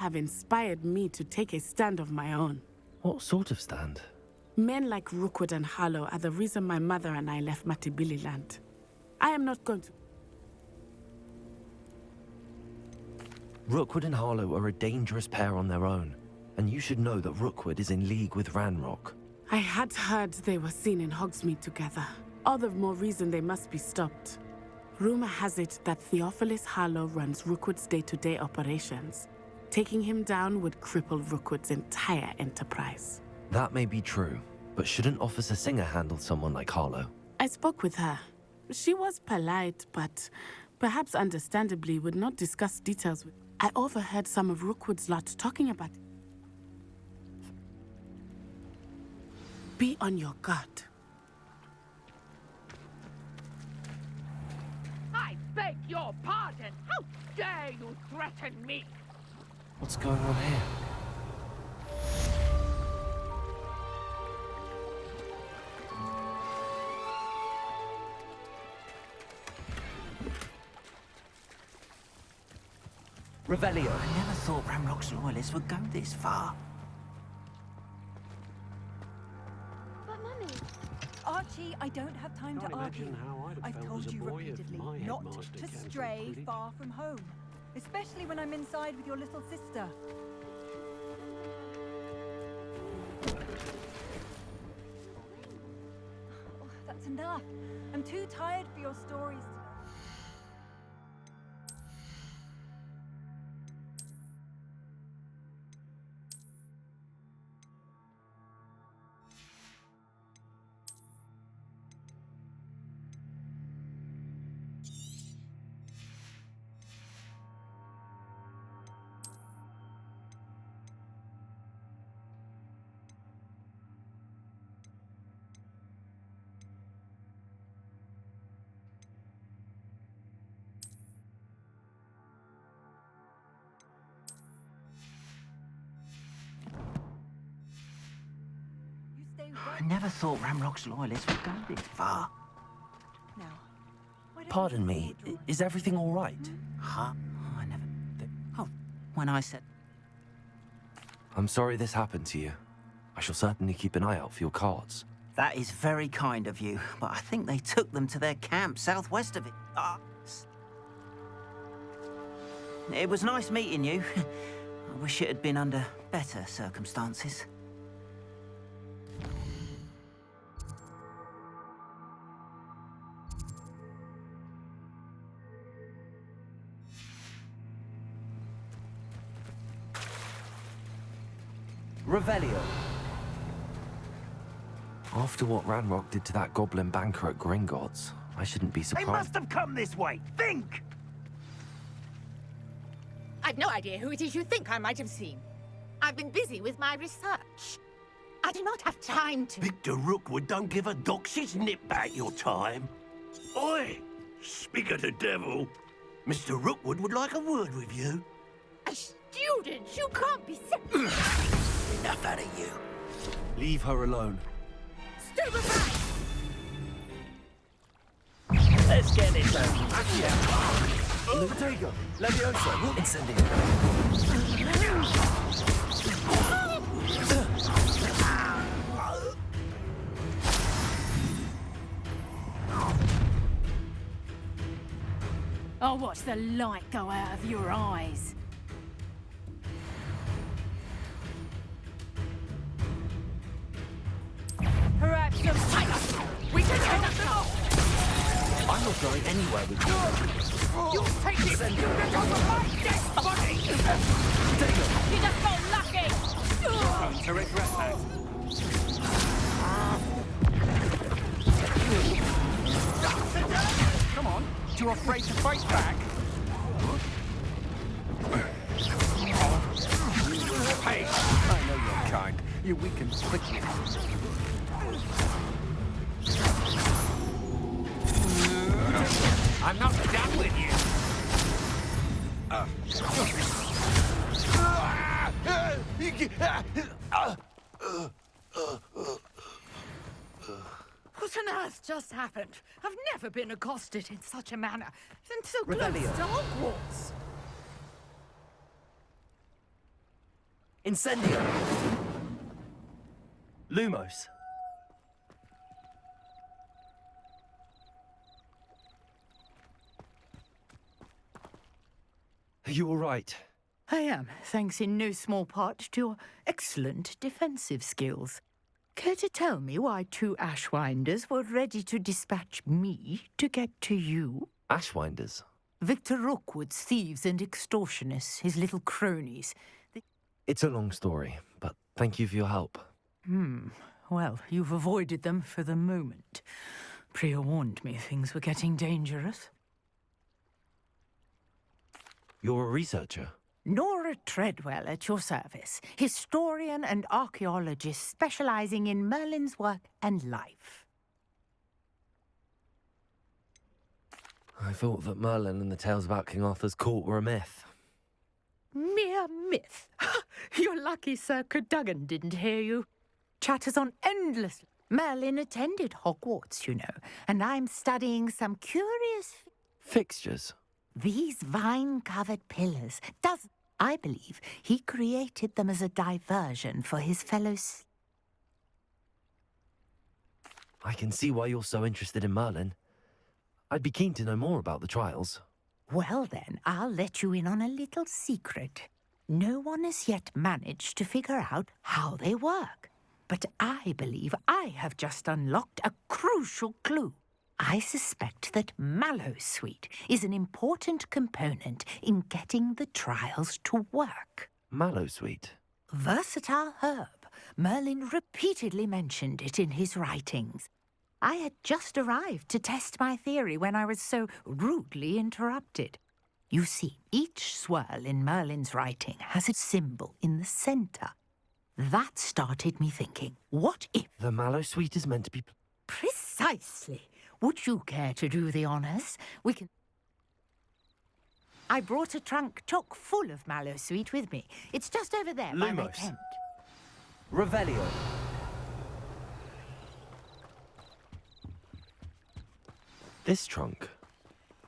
have inspired me to take a stand of my own. What sort of stand? Men like Rookwood and Harlow are the reason my mother and I left Matibili land. I am not going to... Rookwood and Harlow are a dangerous pair on their own, and you should know that Rookwood is in league with Ranrock. I had heard they were seen in Hogsmeade together. All the more reason they must be stopped. Rumor has it that Theophilus Harlow runs Rookwood's day-to-day operations. Taking him down would cripple Rookwood's entire enterprise. That may be true, but shouldn't Officer Singer handle someone like Harlow? I spoke with her. She was polite, but perhaps understandably would not discuss details with... I overheard some of Rookwood's lot talking about... Be on your guard. I beg your pardon! How dare you threaten me? What's going on here? Revelio. I never thought Ranrock's loyalists would go this far. But Mummy... Archie, I don't have time to argue. I've told you repeatedly not to stray far from home. Especially when I'm inside with your little sister. Oh, that's enough. I'm too tired for your stories today. I never thought Ranrock's loyalists would go this far. Now, why don't Pardon you me, draw a is everything all right? Huh? Oh, I never... Oh, when I said... I'm sorry this happened to you. I shall certainly keep an eye out for your cards. That is very kind of you, but I think they took them to their camp southwest of it. It was nice meeting you. I wish it had been under better circumstances. Revelio. After what Ranrock did to that goblin banker at Gringotts, I shouldn't be They surprised. must have come this way. Think! I've no idea who it is you think I might have seen. I've been busy with my research. I do not have time to... Victor Rookwood don't give a doxy's nip back your time. Oi! Speak of the devil. Mr. Rookwood would like a word with you. A student? You can't be... Enough out of you. Leave her alone. Stay aside! Let's get it done. Lutego, Levioso, Incendio. I'll watch the light go out of your eyes. Perhaps some tiger. We can end up now! I'm not going anywhere with you. You take this student over my dead body! You just got lucky. Going to regret that. Come on, you're afraid to fight back? Hey, I know you're kind. You weaken quickly. I'm not done with you. What on earth just happened? I've never been accosted in such a manner. And so close Revelio. to Hogwarts. Incendio! Lumos! Are you all right? I am, thanks in no small part to your excellent defensive skills. Care to tell me why two Ashwinders were ready to dispatch me to get to you? Ashwinders? Victor Rookwood's thieves and extortionists, his little cronies. It's a long story, but thank you for your help. Well, you've avoided them for the moment. Priya warned me things were getting dangerous. You're a researcher? Nora Treadwell at your service, historian and archaeologist specializing in Merlin's work and life. I thought that Merlin and the tales about King Arthur's court were a myth. Mere myth. You're lucky Sir Cadogan didn't hear you. Chatters on endlessly. Merlin attended Hogwarts, you know, and I'm studying some curious... Fixtures? These vine-covered pillars. I believe he created them as a diversion for his fellows. I can see why you're so interested in Merlin. I'd be keen to know more about the trials. Well then, I'll let you in on a little secret. No one has yet managed to figure out how they work. But I believe I have just unlocked a crucial clue. I suspect that Mallowsweet is an important component in getting the trials to work. Mallowsweet? Versatile herb. Merlin repeatedly mentioned it in his writings. I had just arrived to test my theory when I was so rudely interrupted. You see, each swirl in Merlin's writing has its symbol in the center. That started me thinking, what if... The Mallowsweet is meant to be... Precisely. Would you care to do the honors? We can... I brought a trunk chock full of Mallowsweet with me. It's just over there by my tent. Revelio. This trunk?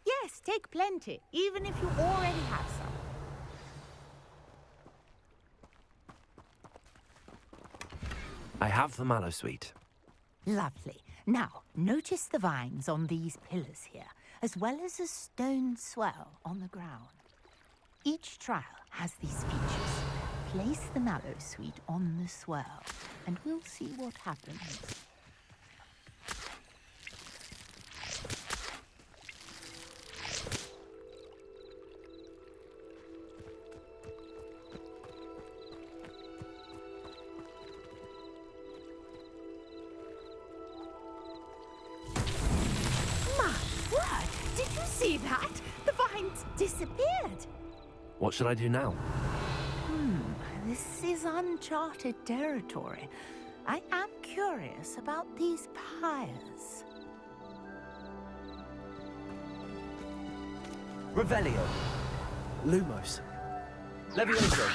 Yes, take plenty, even if you already have some. I have the Mallowsweet. Lovely. Now, notice the vines on these pillars here, as well as a stone swell on the ground. Each trial has these features. Place the Mallowsweet on the swell, and we'll see what happens. See that? The vines disappeared. What should I do now? This is uncharted territory. I am curious about these pyres. Revelio. Lumos. Levioso.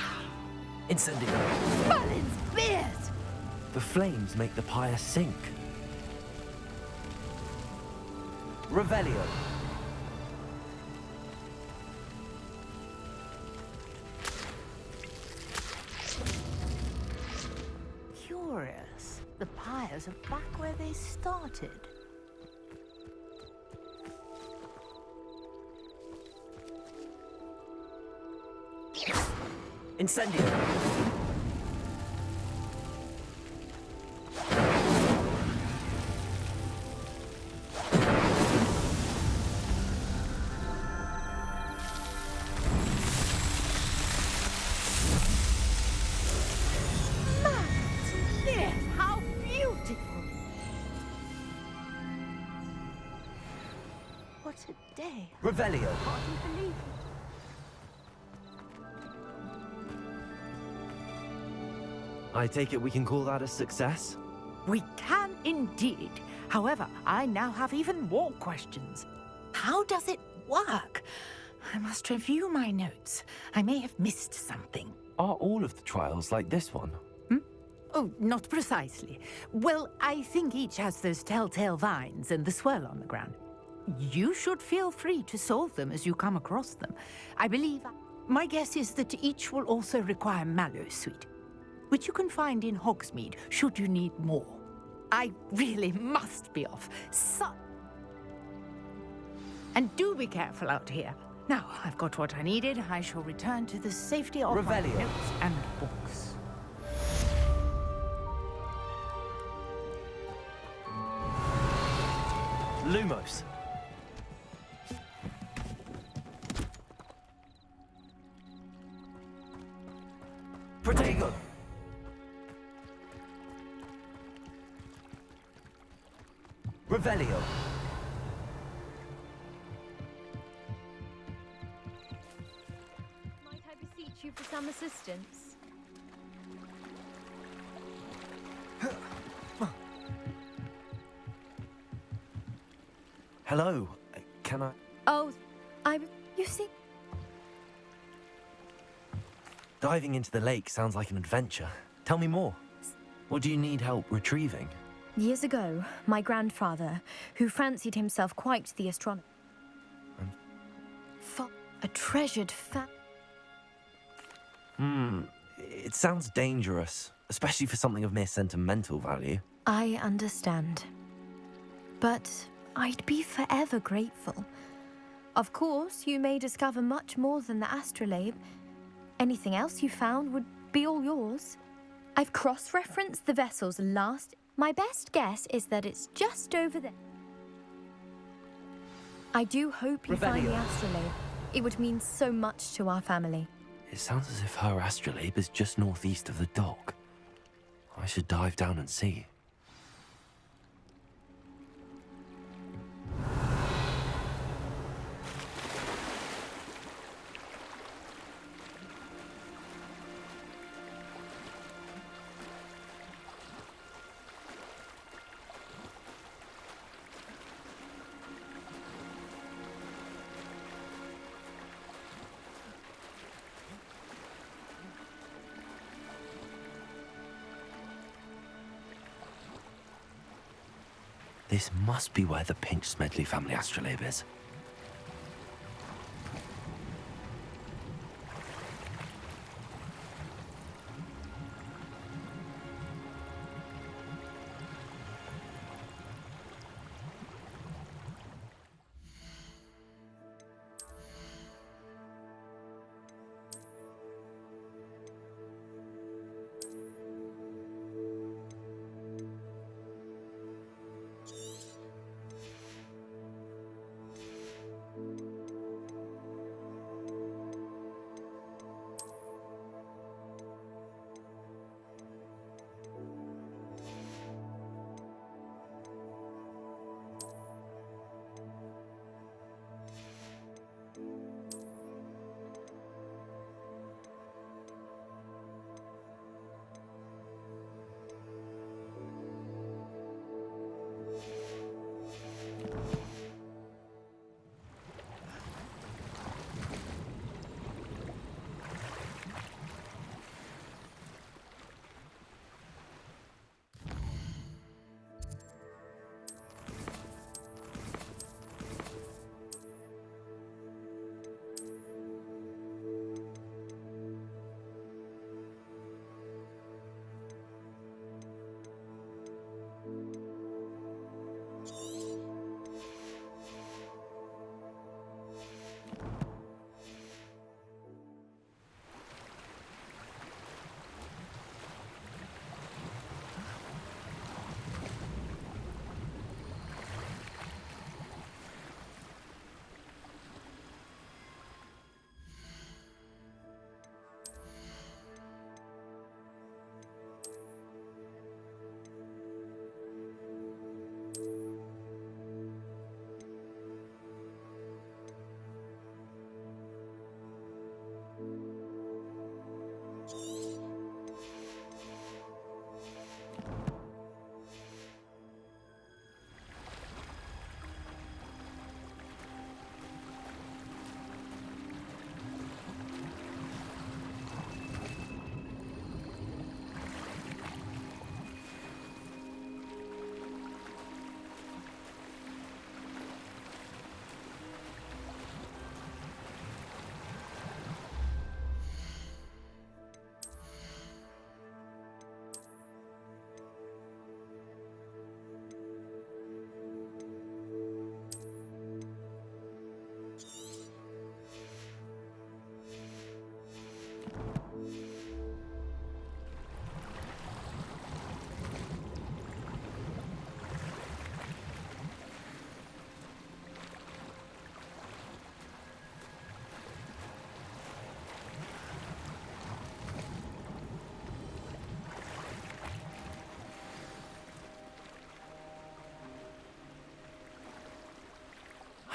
Incendio. Merlin's beard! The flames make the pyre sink. Revelio. Curious. The pyres are back where they started. Incendio. How beautiful! What a day. Revelio. Hardly believe it. I take it we can call that a success? We can indeed. However, I now have even more questions. How does it work? I must review my notes. I may have missed something. Are all of the trials like this one? Oh, not precisely. Well, I think each has those telltale vines and the swirl on the ground. You should feel free to solve them as you come across them. I believe... My guess is that each will also require Mallowsweet. which you can find in Hogsmeade should you need more. I really must be off. And do be careful out here. Now, I've got what I needed. I shall return to the safety of my Revelio. notes and books. Lumos. Protego. Revelio. Might I beseech you for some assistance? Hello. Can I... Oh, you see... Diving into the lake sounds like an adventure. Tell me more. What do you need help retrieving? Years ago, my grandfather, who fancied himself quite the astronomer, a treasured It sounds dangerous, especially for something of mere sentimental value. I understand. But I'd be forever grateful. Of course, you may discover much more than the astrolabe. Anything else you found would be all yours. I've cross-referenced the vessel's last... My best guess is that it's just over there. I do hope you find the astrolabe. It would mean so much to our family. It sounds as if her astrolabe is just northeast of the dock. I should dive down and see. This must be where the Pinch Smedley family astrolabe is.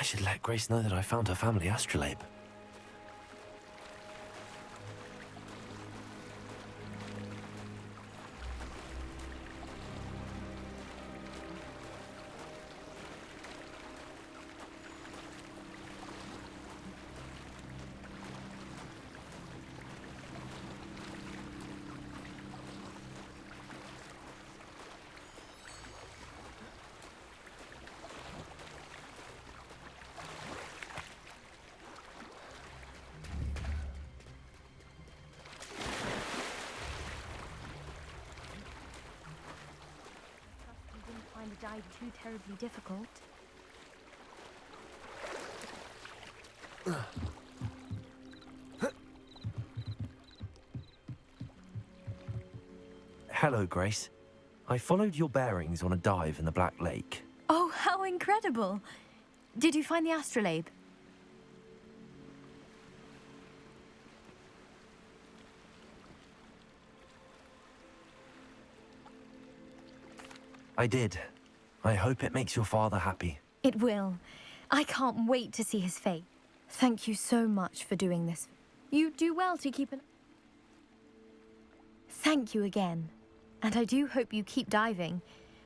I should let Grace know that I found her family astrolabe. You didn't find the dive too terribly difficult. Hello, Grace. I followed your bearings on a dive in the Black Lake. Oh, how incredible! Did you find the astrolabe? I did. I hope it makes your father happy. It will. I can't wait to see his face. Thank you so much for doing this. You do well to keep an... Thank you again. And I do hope you keep diving.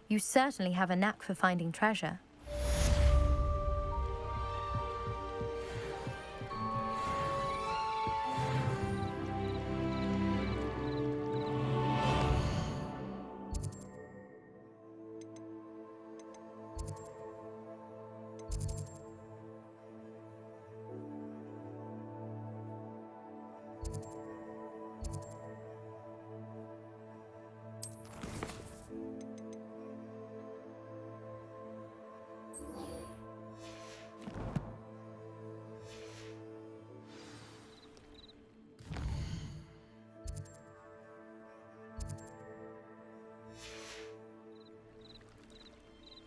You certainly have a knack for finding treasure.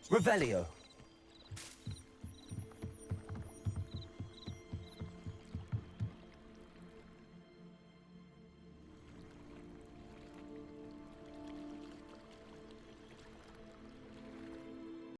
Revelio.